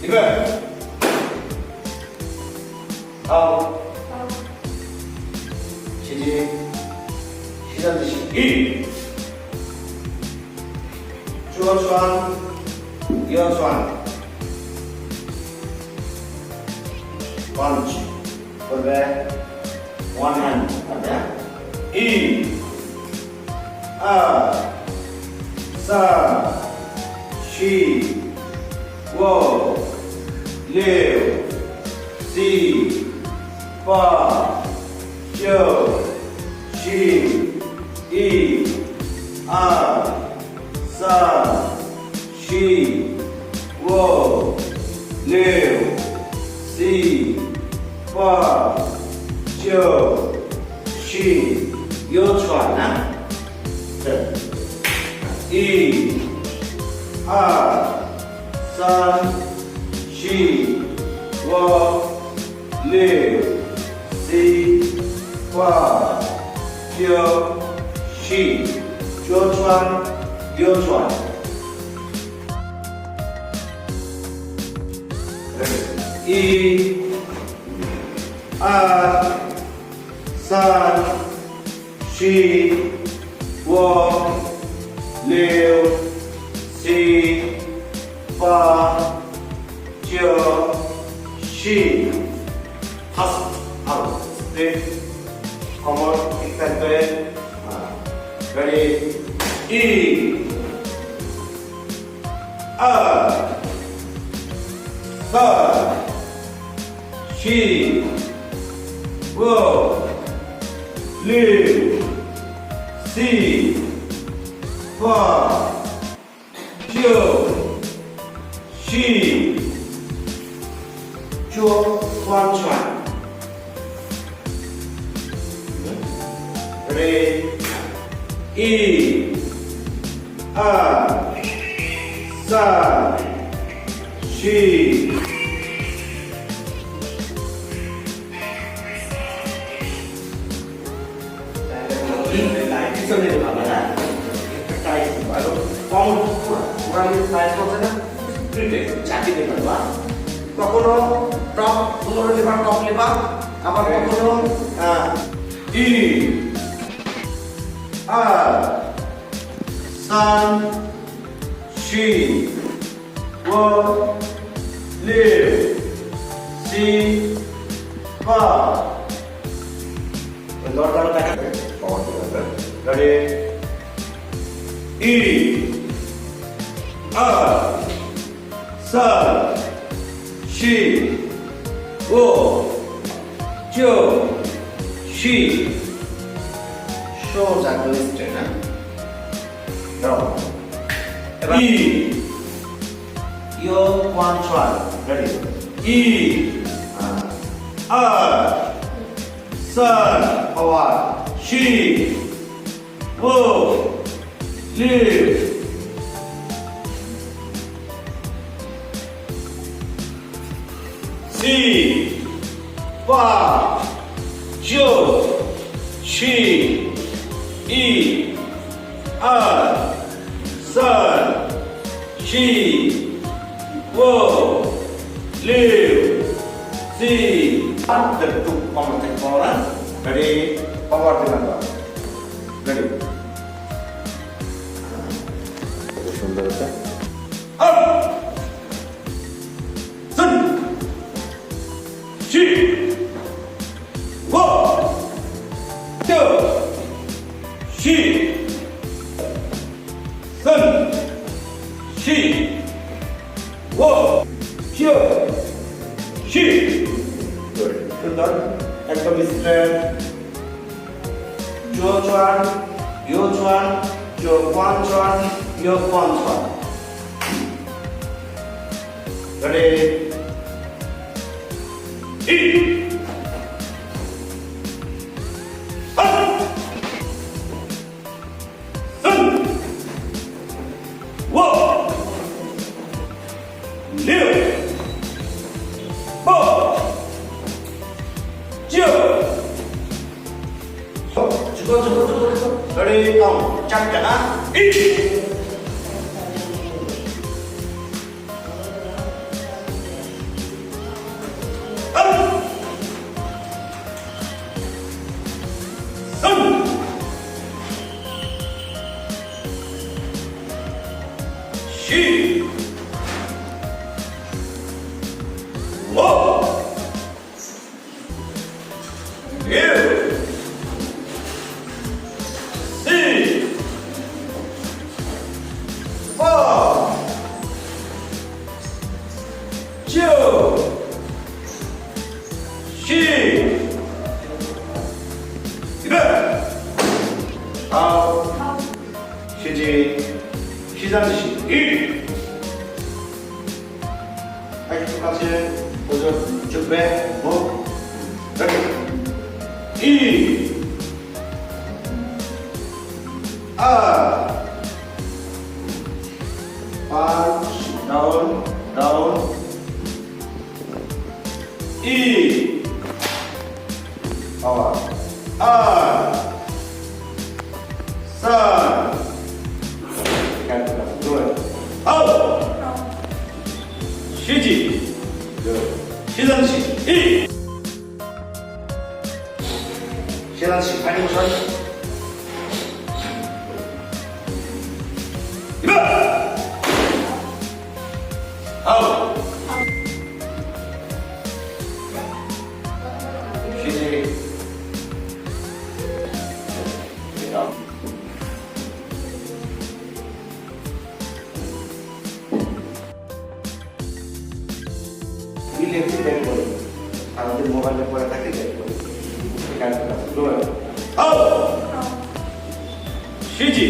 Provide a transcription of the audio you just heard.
预备，好，起立，膝站直行，一，左转，右转 ，punch， 对不对 ？One hand， ada， 一、二、三、四、五、六、七、八、九、十、一、二、三、四、五、六、七、八、九、十，右转啊，对，一、二、三、四、五、六、七、八、九、十，左转，右转。一、二、三、四、五、六、七、八、九、十，다섯, 바로, 네, 검을 익힐 때, ready, 1, 2, 3, 4, 5, 6, 7, 8, 9, 10, 쭉 완전. ready, 1, 2, 3, 4, 손으로 가거나 가까이 바로 뻥을 우라는 사이즈는 이렇게 작게 되는 거야. কখনো টপ পুরো liver top liver আবার কখনো 2 3 4 5 6 7 8 너랑 딱 ready, 1, 2, 3, 4, 5, 9, 10. shoulder straight. Now, 2, your one try. Ready? 2, 2, 3, power, 4, 5, 6, 7, 8, 9, 10, 2, 2, 3, 4, 5, 6, 7, 8, tuk power take power. Ready? Power dengan ready. সুন্দর আছে sun shi wo do shi sun shi wo do shi সুন্দর একদম স্ট্রেট 조주안, 요주안, 조관주안, 요관주안. ready, 1, 2, 3, 5, 6, 8, 9. 죽어. ready, count. 작잖아. 1, 시 이백 아홉 쉬지 시상시 일 아이 똑같이 도전 준비 뭐 이렇게 다운 다운 이 산 아홉 쉬지 시상시 일 시상시 빨리 보셔 이백 아홉 쉬지 রিলেক্সি ব্যাক করি আমাদের মোবাইলে পড়ে থাকে ব্যাক করি এখানে আউট 쉬지